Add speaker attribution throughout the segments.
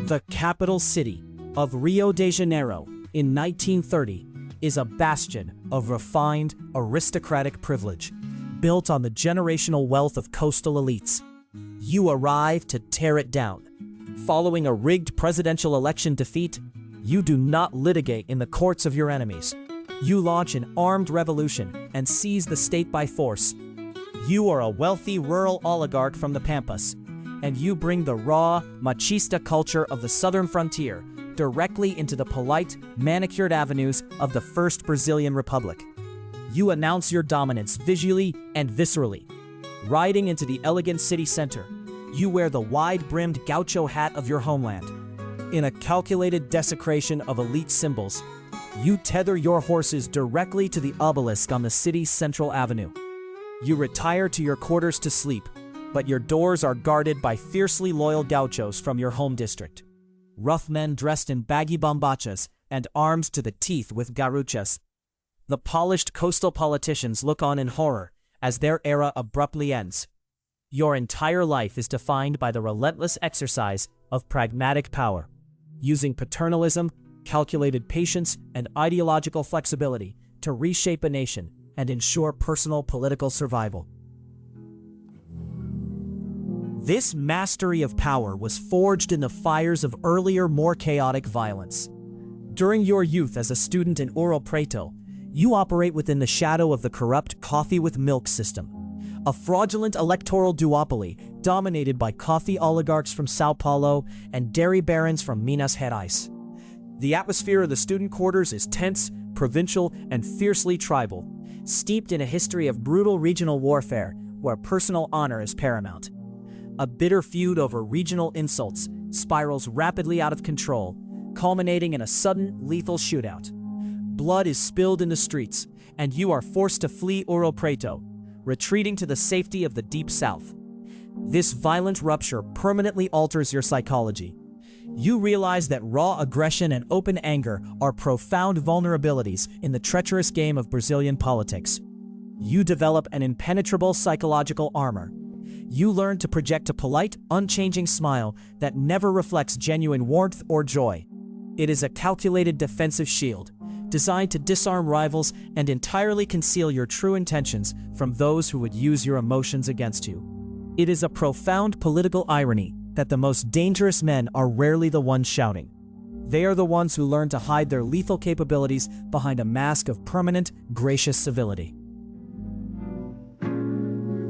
Speaker 1: The capital city of Rio de Janeiro in 1930 is a bastion of refined, aristocratic privilege, built on the generational wealth of coastal elites. You arrive to tear it down. Following a rigged presidential election defeat, you do not litigate in the courts of your enemies. You launch an armed revolution and seize the state by force. You are a wealthy rural oligarch from the Pampas, and you bring the raw, machista culture of the southern frontier directly into the polite, manicured avenues of the First Brazilian Republic. You announce your dominance visually and viscerally. Riding into the elegant city center, you wear the wide-brimmed gaucho hat of your homeland. In a calculated desecration of elite symbols, you tether your horses directly to the obelisk on the city's central avenue. You retire to your quarters to sleep, but your doors are guarded by fiercely loyal gauchos from your home district. Rough men dressed in baggy bombachas and armed to the teeth with garruchas. The polished coastal politicians look on in horror as their era abruptly ends. Your entire life is defined by the relentless exercise of pragmatic power, using paternalism, calculated patience, and ideological flexibility to reshape a nation and ensure personal political survival. This mastery of power was forged in the fires of earlier, more chaotic violence. During your youth as a student in Ouro Preto, you operate within the shadow of the corrupt coffee with milk system, a fraudulent electoral duopoly dominated by coffee oligarchs from Sao Paulo and dairy barons from Minas Gerais. The atmosphere of the student quarters is tense, provincial, and fiercely tribal, steeped in a history of brutal regional warfare where personal honor is paramount. A bitter feud over regional insults spirals rapidly out of control, culminating in a sudden, lethal shootout. Blood is spilled in the streets, and you are forced to flee Ouro Preto, retreating to the safety of the Deep South. This violent rupture permanently alters your psychology. You realize that raw aggression and open anger are profound vulnerabilities in the treacherous game of Brazilian politics. You develop an impenetrable psychological armor. You learn to project a polite, unchanging smile that never reflects genuine warmth or joy. It is a calculated defensive shield, designed to disarm rivals and entirely conceal your true intentions from those who would use your emotions against you. It is a profound political irony that the most dangerous men are rarely the ones shouting. They are the ones who learn to hide their lethal capabilities behind a mask of permanent, gracious civility.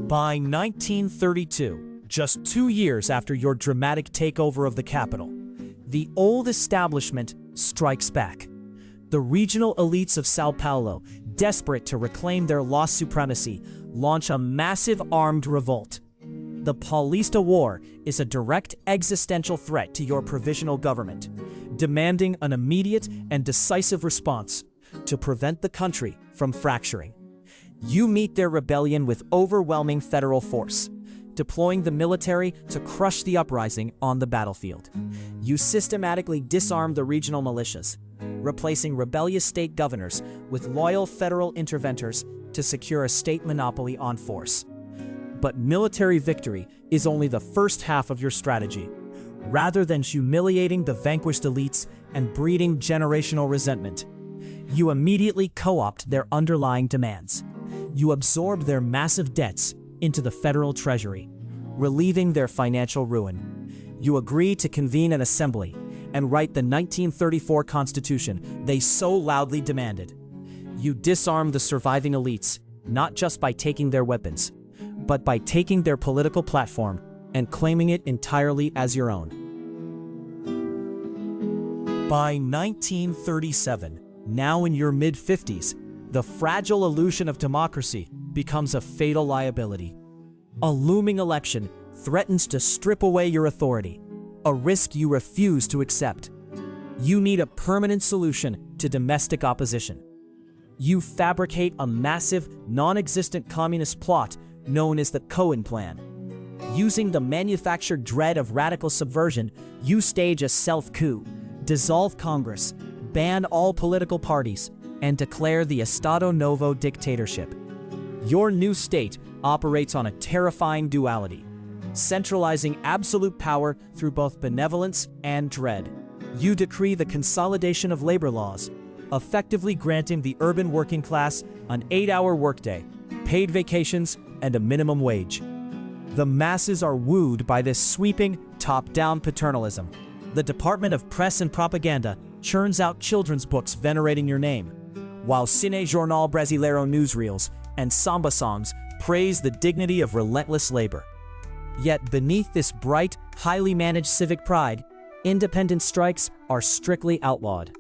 Speaker 1: By 1932, just 2 years after your dramatic takeover of the capital, the old establishment strikes back. The regional elites of Sao Paulo, desperate to reclaim their lost supremacy, launch a massive armed revolt. The Paulista War is a direct existential threat to your provisional government, demanding an immediate and decisive response to prevent the country from fracturing. You meet their rebellion with overwhelming federal force, deploying the military to crush the uprising on the battlefield. You systematically disarm the regional militias, replacing rebellious state governors with loyal federal interventors to secure a state monopoly on force. But military victory is only the first half of your strategy. Rather than humiliating the vanquished elites and breeding generational resentment, you immediately co-opt their underlying demands. You absorb their massive debts into the federal treasury, relieving their financial ruin. You agree to convene an assembly and write the 1934 Constitution they so loudly demanded. You disarm the surviving elites, not just by taking their weapons, but by taking their political platform and claiming it entirely as your own. By 1937, now in your mid-50s, the fragile illusion of democracy becomes a fatal liability. A looming election threatens to strip away your authority, a risk you refuse to accept. You need a permanent solution to domestic opposition. You fabricate a massive, non-existent communist plot known as the Cohen Plan. Using the manufactured dread of radical subversion, you stage a self-coup, dissolve Congress, ban all political parties, and declare the Estado Novo dictatorship. Your new state operates on a terrifying duality. centralizing absolute power through both benevolence and dread. You decree the consolidation of labor laws, effectively granting the urban working class an 8-hour workday, paid vacations, and a minimum wage. The masses are wooed by this sweeping, top-down paternalism. The Department of Press and Propaganda churns out children's books venerating your name, while Cine Jornal Brasileiro newsreels and samba songs praise the dignity of relentless labor. Yet beneath this bright, highly managed civic pride, independent strikes are strictly outlawed.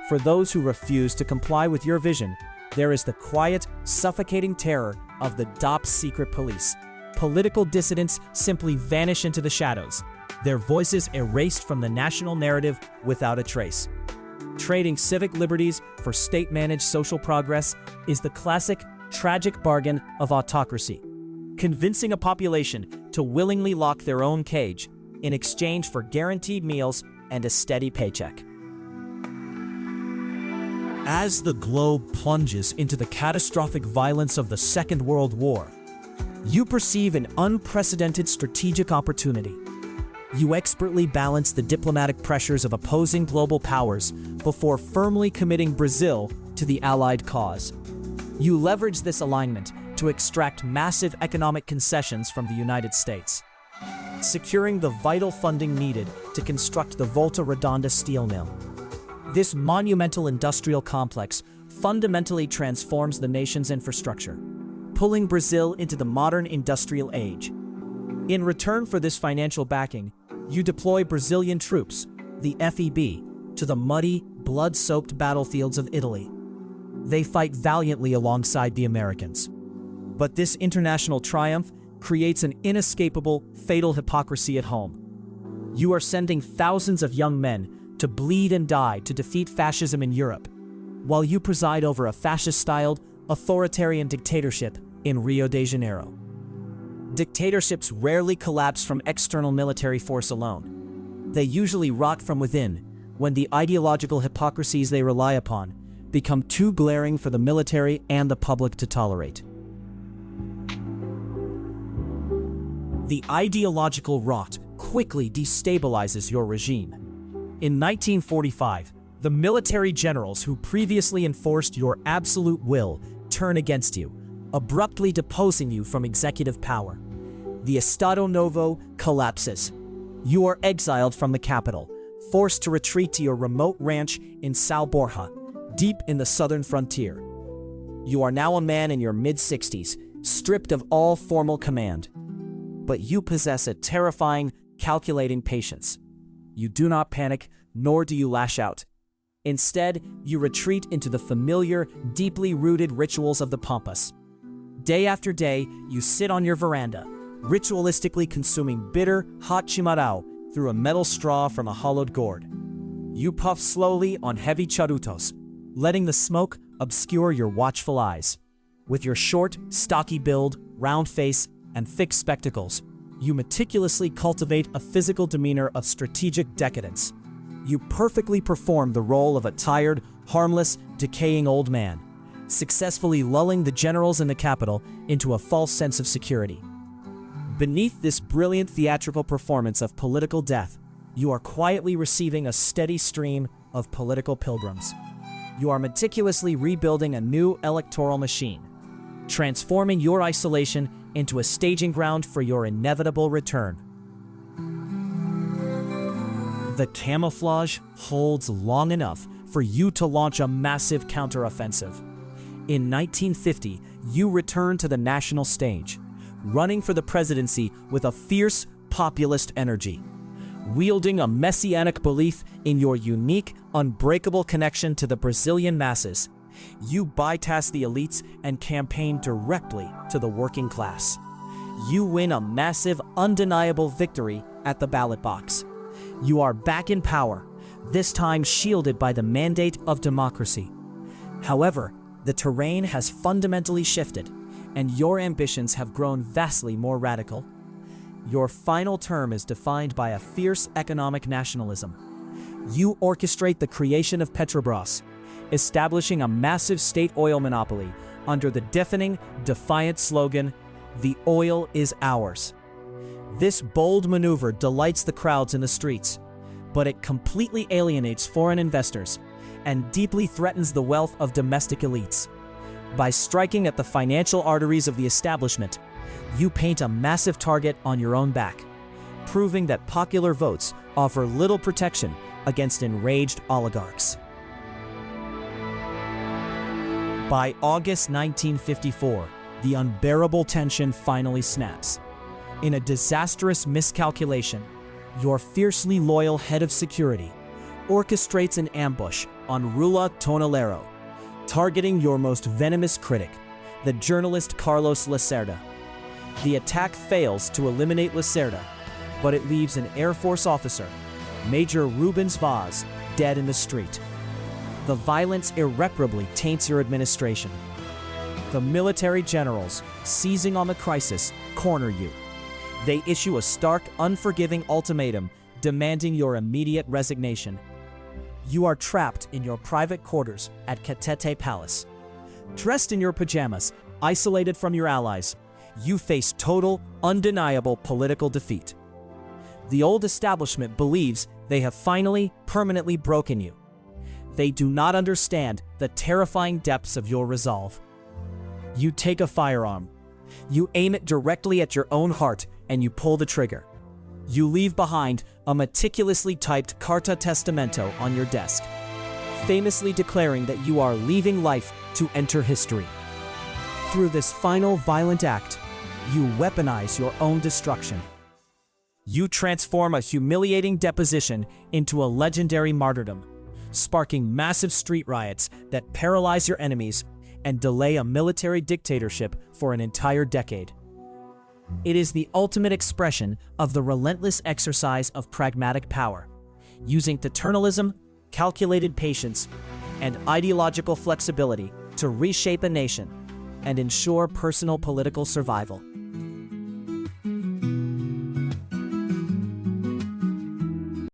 Speaker 1: For those who refuse to comply with your vision, there is the quiet, suffocating terror of the DOP's secret police. Political dissidents simply vanish into the shadows, their voices erased from the national narrative without a trace. Trading civic liberties for state-managed social progress is the classic, tragic bargain of autocracy, convincing a population to willingly lock their own cage in exchange for guaranteed meals and a steady paycheck. As the globe plunges into the catastrophic violence of the Second World War, you perceive an unprecedented strategic opportunity. You expertly balance the diplomatic pressures of opposing global powers before firmly committing Brazil to the Allied cause. You leverage this alignment to extract massive economic concessions from the United States, securing the vital funding needed to construct the Volta Redonda steel mill. This monumental industrial complex fundamentally transforms the nation's infrastructure, pulling Brazil into the modern industrial age. In return for this financial backing, you deploy Brazilian troops, the FEB, to the muddy, blood-soaked battlefields of Italy. They fight valiantly alongside the Americans. But this international triumph creates an inescapable, fatal hypocrisy at home. You are sending thousands of young men to bleed and die to defeat fascism in Europe, while you preside over a fascist-styled, authoritarian dictatorship in Rio de Janeiro. Dictatorships rarely collapse from external military force alone. They usually rot from within when the ideological hypocrisies they rely upon become too glaring for the military and the public to tolerate. The ideological rot quickly destabilizes your regime. In 1945, the military generals who previously enforced your absolute will turn against you, abruptly deposing you from executive power. The Estado Novo collapses. You are exiled from the capital, forced to retreat to your remote ranch in São Borja, deep in the southern frontier. You are now a man in your mid-60s, stripped of all formal command. But you possess a terrifying, calculating patience. You do not panic, nor do you lash out. Instead, you retreat into the familiar, deeply rooted rituals of the Pampas. Day after day, you sit on your veranda, ritualistically consuming bitter, hot chimarrão through a metal straw from a hollowed gourd. You puff slowly on heavy charutos, letting the smoke obscure your watchful eyes. With your short, stocky build, round face, and thick spectacles, you meticulously cultivate a physical demeanor of strategic decadence. You perfectly perform the role of a tired, harmless, decaying old man, successfully lulling the generals in the capital into a false sense of security. Beneath this brilliant theatrical performance of political death, you are quietly receiving a steady stream of political pilgrims. You are meticulously rebuilding a new electoral machine, transforming your isolation into a staging ground for your inevitable return. The camouflage holds long enough for you to launch a massive counteroffensive. In 1950, you return to the national stage, running for the presidency with a fierce populist energy. Wielding a messianic belief in your unique, unbreakable connection to the Brazilian masses, you bypass the elites and campaign directly to the working class. You win a massive, undeniable victory at the ballot box. You are back in power, this time shielded by the mandate of democracy. However, the terrain has fundamentally shifted, and your ambitions have grown vastly more radical. Your final term is defined by a fierce economic nationalism. You orchestrate the creation of Petrobras, establishing a massive state oil monopoly under the deafening, defiant slogan, "The oil is ours." This bold maneuver delights the crowds in the streets, but it completely alienates foreign investors and deeply threatens the wealth of domestic elites. By striking at the financial arteries of the establishment, you paint a massive target on your own back, proving that popular votes offer little protection against enraged oligarchs. By August 1954, the unbearable tension finally snaps. In a disastrous miscalculation, your fiercely loyal head of security orchestrates an ambush on Rua Tonelero, targeting your most venomous critic, the journalist Carlos Lacerda. The attack fails to eliminate Lacerda, but it leaves an Air Force officer, Major Rubens Vaz, dead in the street. The violence irreparably taints your administration. The military generals, seizing on the crisis, corner you. They issue a stark, unforgiving ultimatum demanding your immediate resignation. You are trapped in your private quarters at Catete Palace. Dressed in your pajamas, isolated from your allies, you face total, undeniable political defeat. The old establishment believes they have finally, permanently broken you. They do not understand the terrifying depths of your resolve. You take a firearm. You aim it directly at your own heart and you pull the trigger. You leave behind a meticulously typed Carta Testamento on your desk, famously declaring that you are leaving life to enter history. Through this final violent act, you weaponize your own destruction. You transform a humiliating deposition into a legendary martyrdom, sparking massive street riots that paralyze your enemies and delay a military dictatorship for an entire decade. It is the ultimate expression of the relentless exercise of pragmatic power, using paternalism, calculated patience, and ideological flexibility to reshape a nation and ensure personal political survival.